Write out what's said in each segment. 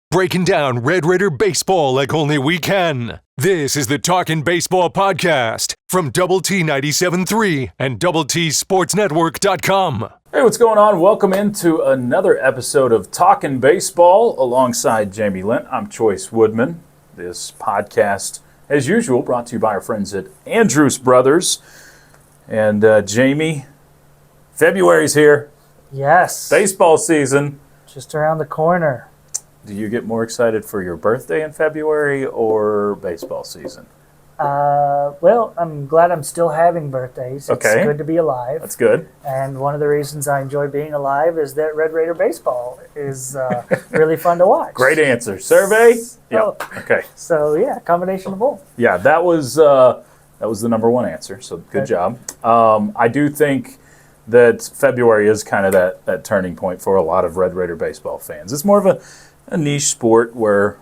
breaking down Red Raider baseball like only we can. This is the Talkin Baseball podcast from Double T 97.3 and DoubleTSportsNetwork.com. Hey, what's going on? Welcome into another episode of Talkin Baseball alongside Jamie Lent. I'm Chois Woodman. This podcast, as usual, brought to you by our friends at Andrews Brothers. And Jamie, February's here. Yes. Baseball season. Just around the corner. Do you get more excited for your birthday in February or baseball season? Well, I'm glad I'm still having birthdays. It's good to be alive. That's good. And one of the reasons I enjoy being alive is that Red Raider baseball is really fun to watch. Great answer. Survey? Yep. Okay. So, yeah, combination of both. Yeah, that was the number one answer, so good job. I do think that February is kind of that turning point for a lot of Red Raider baseball fans. It's more of a niche sport where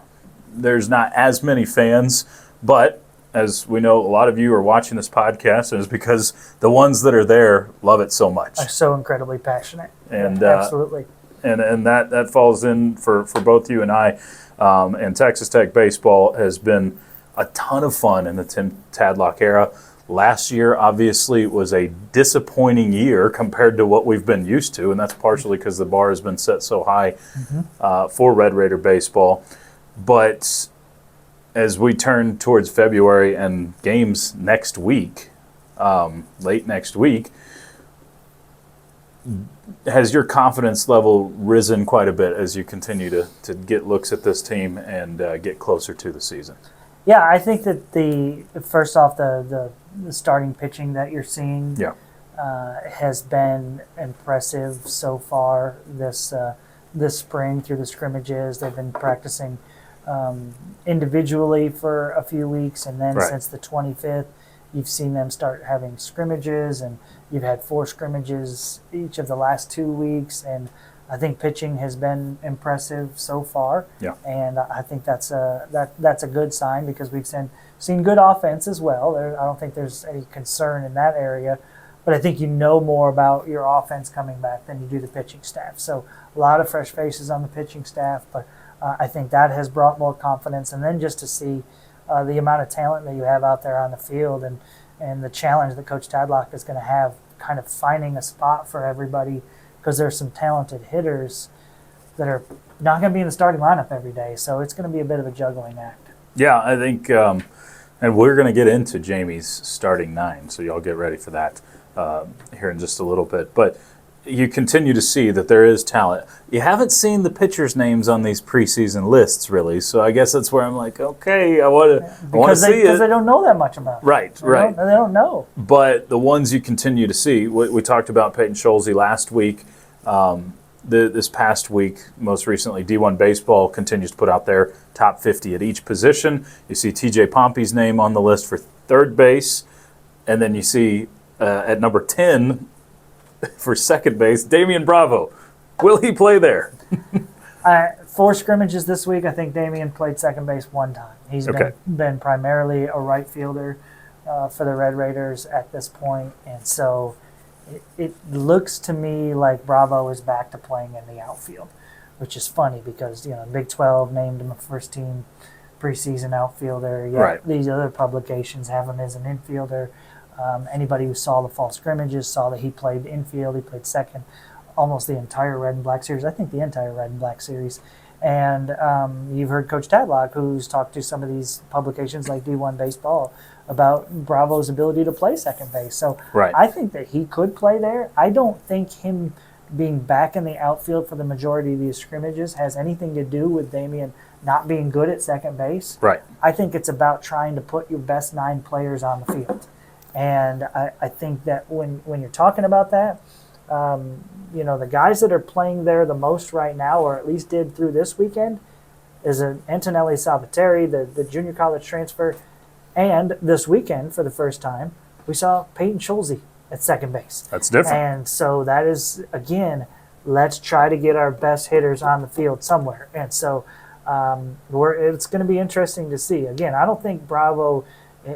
there's not as many fans, but as we know, a lot of you are watching this podcast, and it's because the ones that are there love it so much. Are so incredibly passionate. And absolutely. And that falls in for both you and I. And Texas Tech baseball has been a ton of fun in the Tim Tadlock era. Last year, obviously, was a disappointing year compared to what we've been used to, and that's partially because the bar has been set so high for Red Raider baseball. But as we turn towards February and games next week, late next week, has your confidence level risen quite a bit as you continue to get looks at this team and get closer to the season? Yeah, I think that the starting pitching that you're seeing has been impressive so far this spring through the scrimmages. They've been practicing individually for a few weeks, and then since the 25th, you've seen them start having scrimmages, and you've had 4 scrimmages each of the last 2 weeks, and I think pitching has been impressive so far, and I think that's a good sign because we've seen good offense as well. I don't think there's any concern in that area, but I think you know more about your offense coming back than you do the pitching staff. So a lot of fresh faces on the pitching staff, but I think that has brought more confidence. And then just to see the amount of talent that you have out there on the field and the challenge that Coach Tadlock is going to have kind of finding a spot for everybody, because there's some talented hitters that are not going to be in the starting lineup every day. So it's going to be a bit of a juggling act. Yeah, I think, and we're going to get into Jamie's starting 9, so y'all get ready for that here in just a little bit. But you continue to see that there is talent. You haven't seen the pitchers' names on these preseason lists, really, so I guess that's where I'm like, okay, I want to see it. Because they don't know that much about it. Right. They don't know. But the ones you continue to see, we talked about Peyton Schulze last week. This past week, most recently, D1 Baseball continues to put out their top 50 at each position. You see TJ Pompey's name on the list for third base, and then you see at number 10 for second base, Damian Bravo. Will he play there? 4 scrimmages this week. I think Damian played second base 1 time. He's been primarily a right fielder for the Red Raiders at this point, and so it looks to me like Bravo is back to playing in the outfield, which is funny because Big 12 named him a first-team preseason outfielder. These other publications have him as an infielder. Anybody who saw the fall scrimmages saw that he played infield. He played second almost the entire Red and Black series. I think the entire Red and Black series. And you've heard Coach Tadlock, who's talked to some of these publications like D1 Baseball, about Bravo's ability to play second base. So I think that he could play there. I don't think him being back in the outfield for the majority of these scrimmages has anything to do with Damian not being good at second base. I think it's about trying to put your best 9 players on the field. And I think that when you're talking about that, the guys that are playing there the most right now, or at least did through this weekend, is Antonelli Salvatore, the junior college transfer. And this weekend, for the first time, we saw Peyton Schulze at second base. That's different. And so that is, again, let's try to get our best hitters on the field somewhere. And so it's going to be interesting to see. Again, I don't think Bravo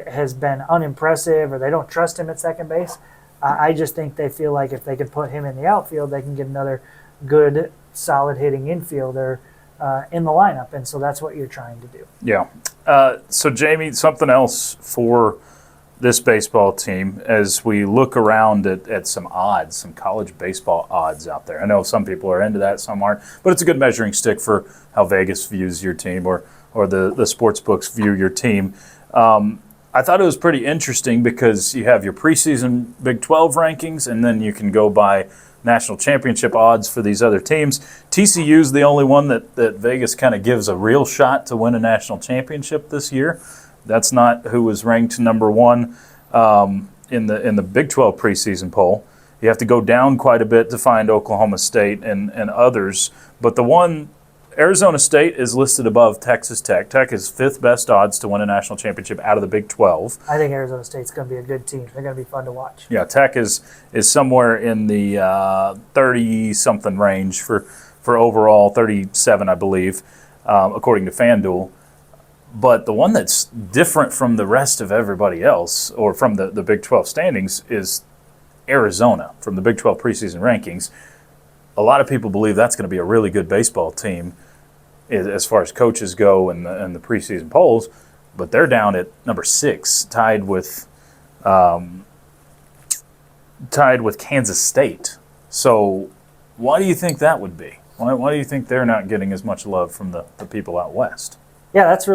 has been unimpressive or they don't trust him at second base. I just think they feel like if they could put him in the outfield, they can get another good, solid hitting infielder in the lineup, and so that's what you're trying to do. Yeah. So, Jamie, something else for this baseball team as we look around at some odds, some college baseball odds out there. I know some people are into that, some aren't, but it's a good measuring stick for how Vegas views your team or the sports books view your team. I thought it was pretty interesting because you have your preseason Big 12 rankings, and then you can go by national championship odds for these other teams. TCU's the only one that Vegas kind of gives a real shot to win a national championship this year. That's not who was ranked number one in the Big 12 preseason poll. You have to go down quite a bit to find Oklahoma State and others. But the one, Arizona State is listed above Texas Tech. Tech is fifth best odds to win a national championship out of the Big 12. I think Arizona State's going to be a good team. They're going to be fun to watch. Yeah, Tech is somewhere in the 30-something range for overall, 37, I believe, according to FanDuel. But the one that's different from the rest of everybody else, or from the Big 12 standings, is Arizona from the Big 12 preseason rankings. A lot of people believe that's going to be a really good baseball team as far as coaches go and the preseason polls, but they're down at number 6, tied with Kansas State. So why do you think that would be? Why do you think they're not getting as much love from the people out west? Yeah, that's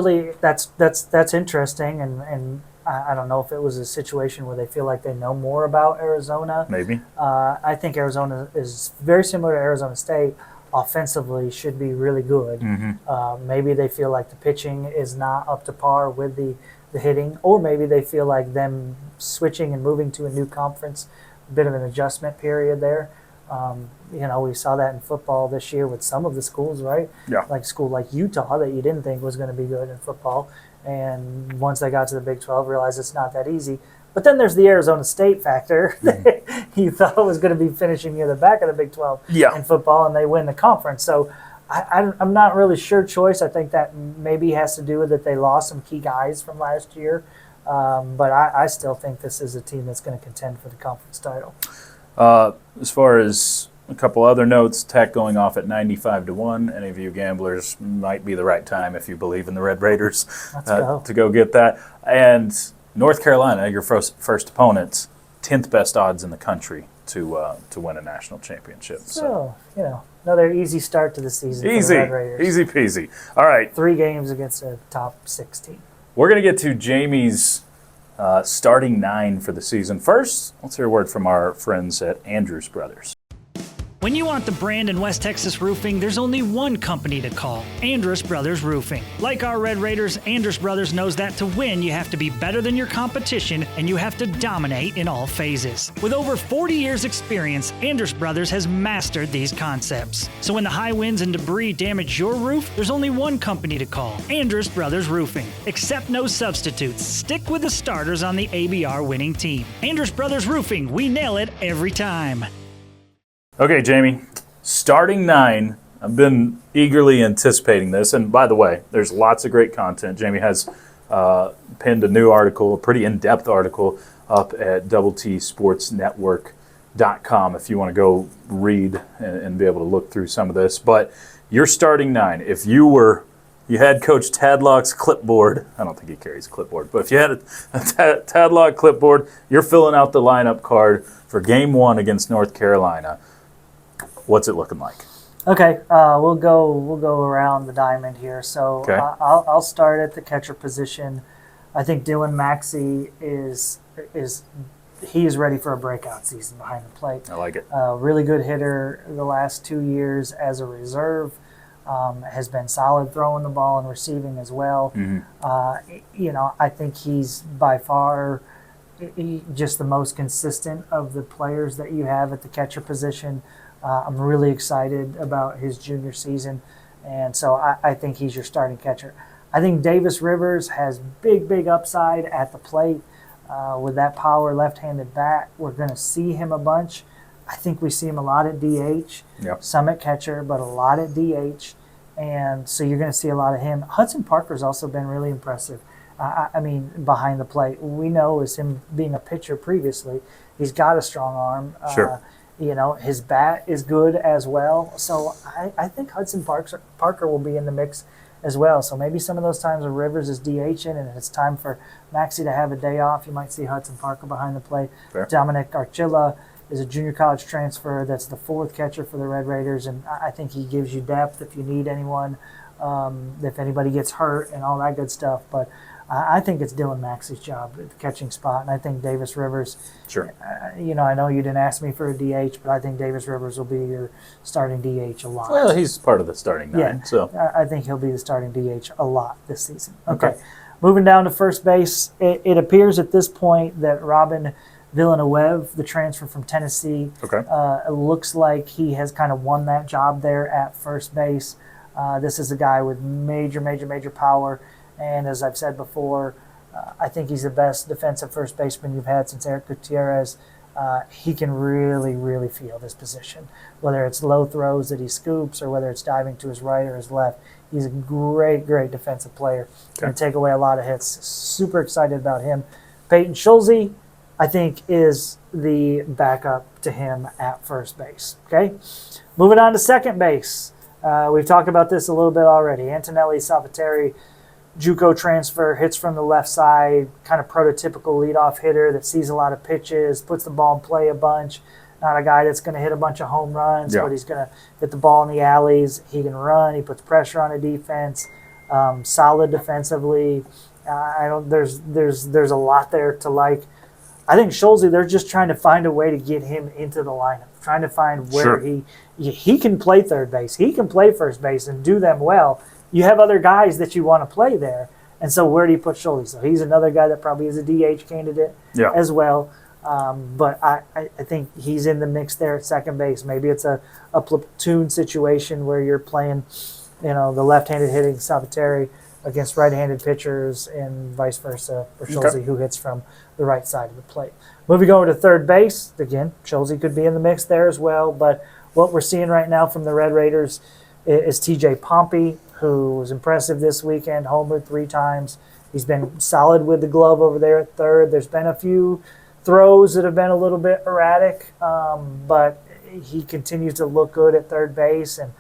interesting, and I don't know if it was a situation where they feel like they know more about Arizona. Maybe. I think Arizona is very similar to Arizona State. Offensively, should be really good. Mm-hmm. Maybe they feel like the pitching is not up to par with the hitting, or maybe they feel like them switching and moving to a new conference, a bit of an adjustment period there. We saw that in football this year with some of the schools, right? Yeah. Like a school like Utah that you didn't think was going to be good in football. And once they got to the Big 12, realized it's not that easy. But then there's the Arizona State factor. Mm-hmm. You thought was going to be finishing near the back of the Big 12 Yeah. in football, and they win the conference. So I'm not really sure, Chois. I think that maybe has to do with that they lost some key guys from last year. But I still think this is a team that's going to contend for the conference title. As far as a couple other notes, Tech going off at 95-1. Any of you gamblers, might be the right time if you believe in the Red Raiders to go get that. And North Carolina, your first opponent, 10th best odds in the country to win a national championship. So another easy start to the season for the Red Raiders. Easy peasy. All right. 3 games against a top 6 team. We're going to get to Jamie's starting 9 for the season. First, let's hear a word from our friends at Andrews Brothers. When you want the brand in West Texas roofing, there's only one company to call, Andrus Brothers Roofing. Like our Red Raiders, Andrus Brothers knows that to win, you have to be better than your competition and you have to dominate in all phases. With over 40 years experience, Andrus Brothers has mastered these concepts. So when the high winds and debris damage your roof, there's only one company to call, Andrus Brothers Roofing. Accept no substitutes. Stick with the starters on the ABR winning team. Andrus Brothers Roofing, we nail it every time. Okay, Jamie, starting 9. I've been eagerly anticipating this. And by the way, there's lots of great content. Jamie has penned a new article, a pretty in-depth article, up at doubleTSportsNetwork.com if you want to go read and be able to look through some of this. But your starting 9, if you had Coach Tadlock's clipboard, I don't think he carries a clipboard, but if you had a Tadlock clipboard, you're filling out the lineup card for Game 1 against North Carolina. What's it looking like? Okay, we'll go around the diamond here. So Okay. I'll start at the catcher position. I think Dylan Maxey is ready for a breakout season behind the plate. I like it. Really good hitter the last 2 years as a reserve. Has been solid throwing the ball and receiving as well. Mm-hmm. I think he's by far just the most consistent of the players that you have at the catcher position. I'm really excited about his junior season, and so I think he's your starting catcher. I think Davis Rivers has big upside at the plate with that power left-handed bat. We're going to see him a bunch. I think we see him a lot at DH, Yep. some at catcher, but a lot at DH, and so you're going to see a lot of him. Hudson Parker's also been really impressive. Behind the plate. We know as him being a pitcher previously, he's got a strong arm. Sure. His bat is good as well. So I think Hudson Parker will be in the mix as well. So maybe some of those times where Rivers is DHing and it's time for Maxey to have a day off, you might see Hudson Parker behind the plate. Fair. Dominic Archilla is a junior college transfer that's the fourth catcher for the Red Raiders, and I think he gives you depth if you need anyone, if anybody gets hurt and all that good stuff. But I think it's Dylan Maxey's job at the catching spot, and I think Davis Rivers. Sure. I know you didn't ask me for a DH, but I think Davis Rivers will be your starting DH a lot. Well, he's part of the starting nine. Yeah, So I think he'll be the starting DH a lot this season. Okay. Moving down to first base, it appears at this point that Robin Villanueva, the transfer from Tennessee, it looks like he has kind of won that job there at first base. This is a guy with major power. And as I've said before, I think he's the best defensive first baseman you've had since Eric Gutierrez. He can really feel this position, whether it's low throws that he scoops or whether it's diving to his right or his left. He's a great defensive player. Going to take away a lot of hits. Super excited about him. Peyton Schulze, I think, is the backup to him at first base. Okay, moving on to second base. We've talked about this a little bit already. Antonelli Salvatore, JUCO transfer, hits from the left side, kind of prototypical leadoff hitter that sees a lot of pitches, puts the ball in play a bunch. Not a guy that's going to hit a bunch of home runs, but he's going to hit the ball in the alleys. He can run. He puts pressure on a defense. Solid defensively. There's a lot there to like. I think Schulze, they're just trying to find a way to get him into the lineup, trying to find where he can play third base. He can play first base and do them well. You have other guys that you want to play there. And so where do you put Schulze? So he's another guy that probably is a DH candidate as well. But I think he's in the mix there at second base. Maybe it's a platoon situation where you're playing, the left-handed hitting Salvatore against right-handed pitchers and vice versa for Schulze, who hits from the right side of the plate. Moving over to third base, again, Schulze could be in the mix there as well. But what we're seeing right now from the Red Raiders is TJ Pompey, who was impressive this weekend, homered 3 times. He's been solid with the glove over there at third. There's been a few throws that have been a little bit erratic, but he continues to look good at third base, and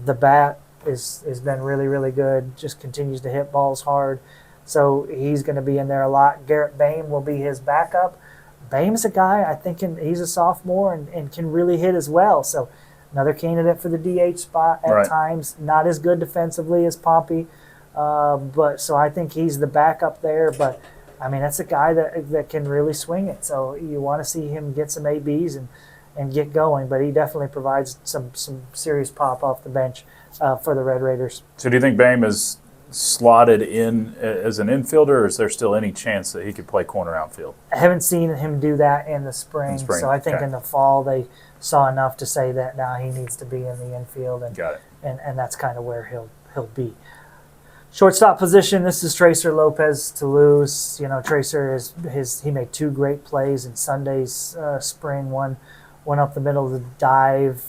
the bat has been really good, just continues to hit balls hard. So he's going to be in there a lot. Garrett Bame will be his backup. Bame's a guy, I think he's a sophomore and can really hit as well. So another candidate for the DH spot at times. Not as good defensively as Pompey, but so I think he's the backup there. But, I mean, that's a guy that can really swing it. So you want to see him get some ABs and get going. But he definitely provides some serious pop off the bench for the Red Raiders. So do you think Bame is slotted in as an infielder, or is there still any chance that he could play corner outfield? I haven't seen him do that in the spring. So I think in the fall they saw enough to say that now he needs to be in the infield, and and that's kind of where he'll be. Shortstop position, this is Tracer Lopez Toulouse. Tracer he made 2 great plays in Sunday's spring. One up the middle to dive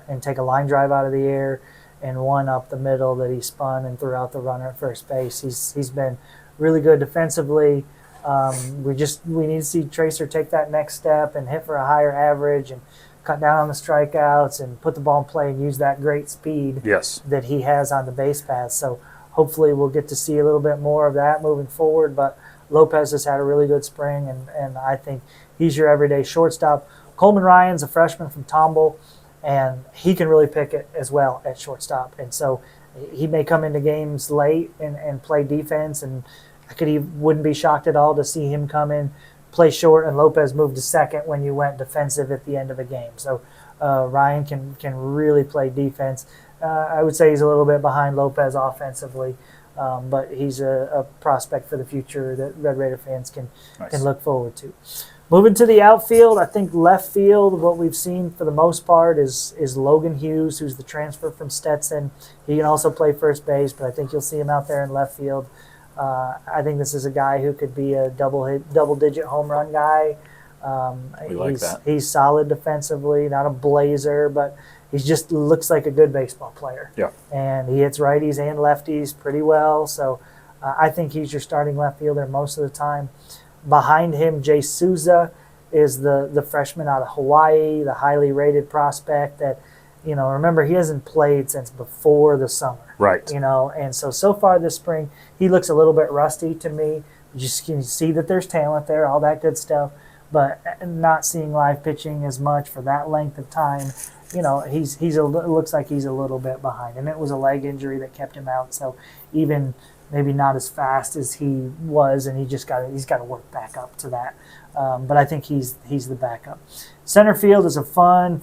and take a line drive out of the air, and one up the middle that he spun and threw out the runner at first base. He's been really good defensively. We need to see Tracer take that next step and hit for a higher average and cut down on the strikeouts and put the ball in play and use that great speed that he has on the base paths. So hopefully we'll get to see a little bit more of that moving forward. But Lopez has had a really good spring, and I think he's your everyday shortstop. Coleman Ryan's a freshman from Tomball, and he can really pick it as well at shortstop. And so he may come into games late and play defense, and wouldn't be shocked at all to see him come in, play short, and Lopez move to second when you went defensive at the end of a game. So Ryan can really play defense. I would say he's a little bit behind Lopez offensively, but he's a prospect for the future that Red Raider fans can look forward to. Moving to the outfield, I think left field, what we've seen for the most part is Logan Hughes, who's the transfer from Stetson. He can also play first base, but I think you'll see him out there in left field. I think this is a guy who could be a double-digit home run guy. He's solid defensively, not a blazer, but he just looks like a good baseball player. Yeah. And he hits righties and lefties pretty well, so I think he's your starting left fielder most of the time. Behind him, Jay Souza is the freshman out of Hawaii, the highly rated prospect that, remember, he hasn't played since before the summer. Right. And so far this spring, he looks a little bit rusty to me. You just can see that there's talent there, all that good stuff, but not seeing live pitching as much for that length of time. It looks like he's a little bit behind, and it was a leg injury that kept him out. So even maybe not as fast as he was, and he's got to work back up to that. But I think he's the backup. Center field is a fun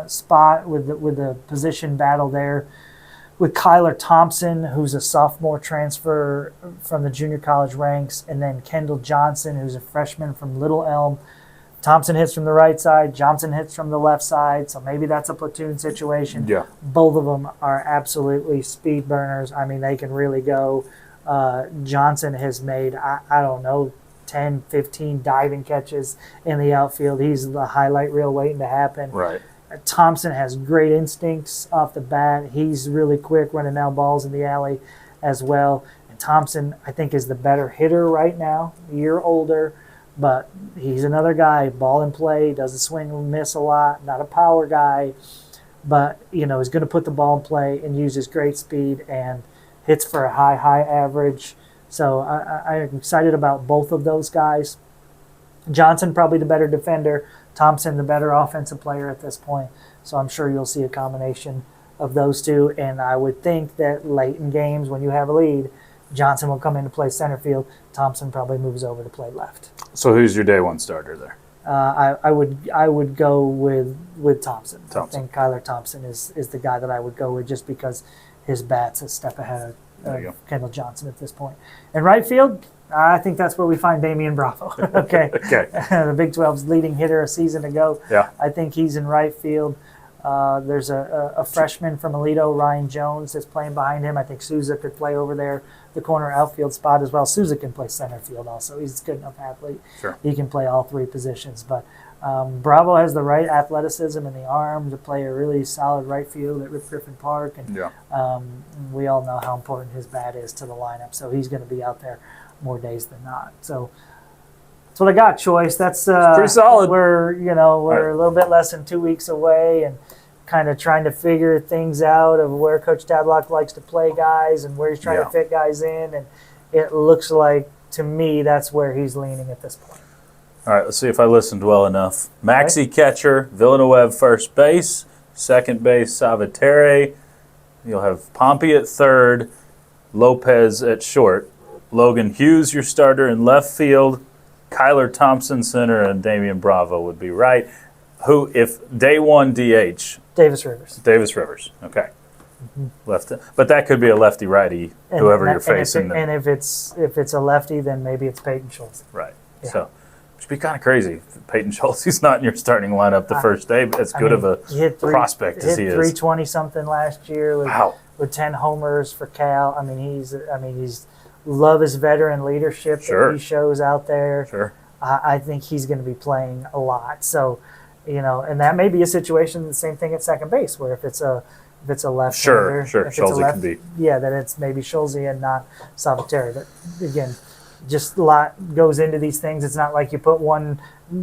spot with the position battle there, with Kyler Thompson, who's a sophomore transfer from the junior college ranks, and then Kendall Johnson, who's a freshman from Little Elm. Thompson hits from the right side, Johnson hits from the left side, so maybe that's a platoon situation. Yeah. Both of them are absolutely speed burners. I mean, they can really go. Johnson has made, I don't know, 10, 15 diving catches in the outfield. He's the highlight reel waiting to happen. Right. Thompson has great instincts off the bat. He's really quick running down balls in the alley as well. And Thompson, I think, is the better hitter right now, a year older, but he's another guy, ball in play, doesn't swing and miss a lot, not a power guy, but, he's going to put the ball in play and use his great speed and hits for a high average. So I'm excited about both of those guys. Johnson probably the better defender, Thompson the better offensive player at this point. So I'm sure you'll see a combination of those two. And I would think that late in games when you have a lead, Johnson will come in to play center field. Thompson probably moves over to play left. So who's your day one starter there? I would go with Thompson. Thompson. I think Kyler Thompson is the guy that I would go with just because his bat's a step ahead of Kendall Johnson at this point. In right field, I think that's where we find Damian Bravo. Okay. The Big 12's leading hitter a season ago. Yeah. I think he's in right field. There's a freshman from Aledo, Ryan Jones, that's playing behind him. I think Souza could play over there, the corner outfield spot as well. Souza can play center field also. He's a good enough athlete. Sure. He can play all three positions. But Bravo has the right athleticism and the arm to play a really solid right field at Rip Griffin Park. And we all know how important his bat is to the lineup. So he's going to be out there more days than not. So that's what I got, Chois. That's pretty solid. We're a little bit less than 2 weeks away, and kind of trying to figure things out of where Coach Tadlock likes to play guys and where he's trying to fit guys in. And it looks like, to me, that's where he's leaning at this point. All right, let's see if I listened well enough. Maxey catcher, Villanueva first base, second base Salvatore. You'll have Pompey at third, Lopez at short. Logan Hughes, your starter in left field. Kyler Thompson center, and Damian Bravo would be right. Who, if day one DH? Davis Rivers. Davis Rivers. Okay. Left, but that could be a lefty righty, whoever you're facing. And if it's a lefty, then maybe it's Peyton Schultz. Right. Yeah. So, which would be kind of crazy. Peyton Schultz, he's not in your starting lineup the first day, but as good of a prospect as he is. 320 something last year with 10 homers for Cal. He's love his veteran leadership that he shows out there. Sure. I think he's going to be playing a lot. So, and that may be a situation, the same thing at second base, where if it's a left-hander, sure, Schulze can be. Yeah, then it's maybe Schulze and not Salvatore. But again, just a lot goes into these things. It's not like you put one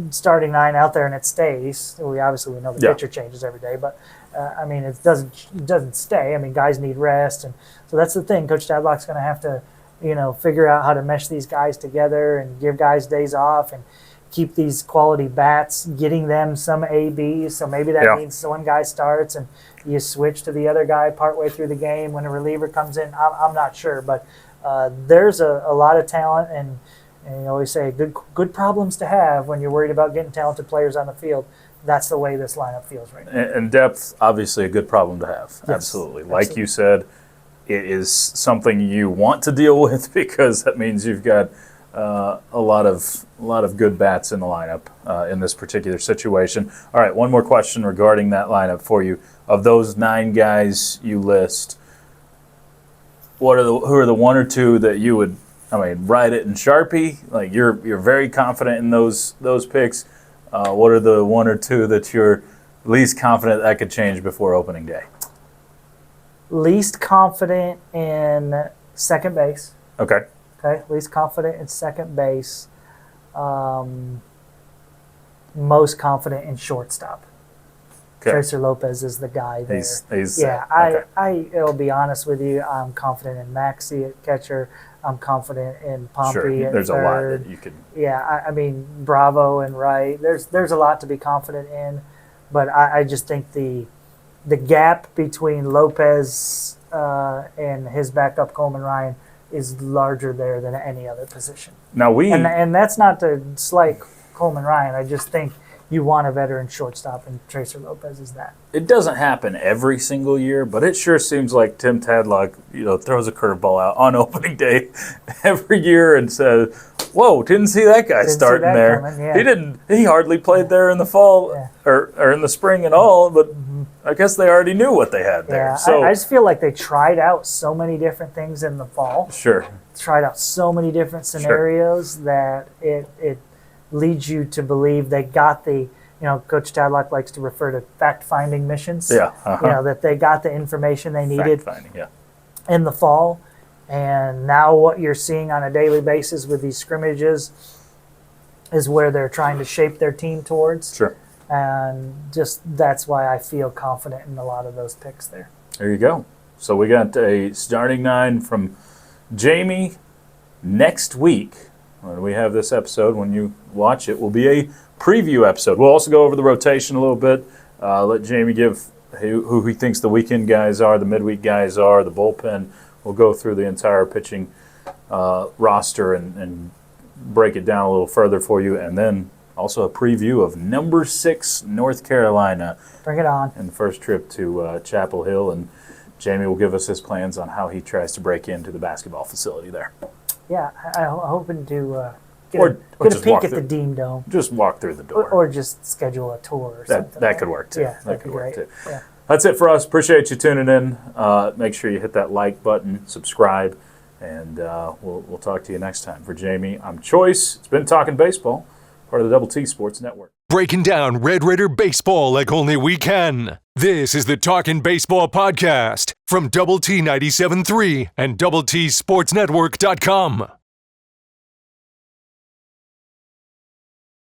starting nine out there and it stays. We know the pitcher changes every day, but it doesn't stay. Guys need rest, and so that's the thing. Coach Tadlock's going to have to figure out how to mesh these guys together and give guys days off and keep these quality bats, getting them some ABs. So maybe that means one guy starts and you switch to the other guy partway through the game when a reliever comes in. I'm not sure, but there's a lot of talent, and you always say good problems to have when you're worried about getting talented players on the field. That's the way this lineup feels right now. And depth, obviously, a good problem to have. Yes, absolutely. Like you said, it is something you want to deal with because that means you've got a lot of good bats in the lineup in this particular situation. All right, one more question regarding that lineup for you. Of those 9 guys you list, who are the one or two that you would write it in Sharpie? Like you're very confident in those picks. What are the one or two that you're least confident that could change before opening day? Least confident in second base. Okay. Least confident in second base. most confident in shortstop. Okay. Tracer Lopez is the guy there. He's yeah, okay. I'll be honest with you. I'm confident in Maxey at catcher. I'm confident in Pompey at There's third. a lot that you could. Yeah, I mean Bravo and Wright. There's a lot to be confident in, but I just think the gap between Lopez and his backup Coleman Ryan is larger there than any other position. Now and that's not to slight Coleman Ryan. I just think you want a veteran shortstop, and Tracer Lopez is that. It doesn't happen every single year, but it sure seems like Tim Tadlock, throws a curveball out on opening day every year and says, "Whoa, didn't see that guy starting there." Coming, yeah. He didn't. He hardly played there in the fall or in the spring at all. But I guess they already knew what they had there. Yeah, So I just feel like they tried out so many different things in the fall. Sure. Tried out so many different scenarios that it leads you to believe they got the, Coach Tadlock likes to refer to fact-finding missions. Yeah. That they got the information they needed Fact-finding, yeah. in the fall. And now what you're seeing on a daily basis with these scrimmages is where they're trying to shape their team towards. Sure. And just that's why I feel confident in a lot of those picks there. There you go. So we got a starting 9 from Jamie. Next week, when we have this episode, when you watch it, will be a preview episode. We'll also go over the rotation a little bit. Let Jamie give who he thinks the weekend guys are, the midweek guys are, the bullpen. We'll go through the entire pitching roster and break it down a little further for you. And then also a preview of number 6 North Carolina. Bring it on. And the first trip to Chapel Hill. And Jamie will give us his plans on how he tries to break into the basketball facility there. Yeah, I'm hoping to get Or a just peek walk at the through. Dean Dome. Just walk through the door. Or just schedule a tour or something. That could work too. Yeah, that could work great. too. Yeah. That's it for us. Appreciate you tuning in. Make sure you hit that like button, subscribe, and we'll talk to you next time. For Jamie, I'm Chois. It's been Talkin Baseball, part of the Double T Sports Network. Breaking down Red Raider baseball like only we can. This is the Talkin Baseball podcast from Double T 97.3 and DoubleTSportsNetwork.com.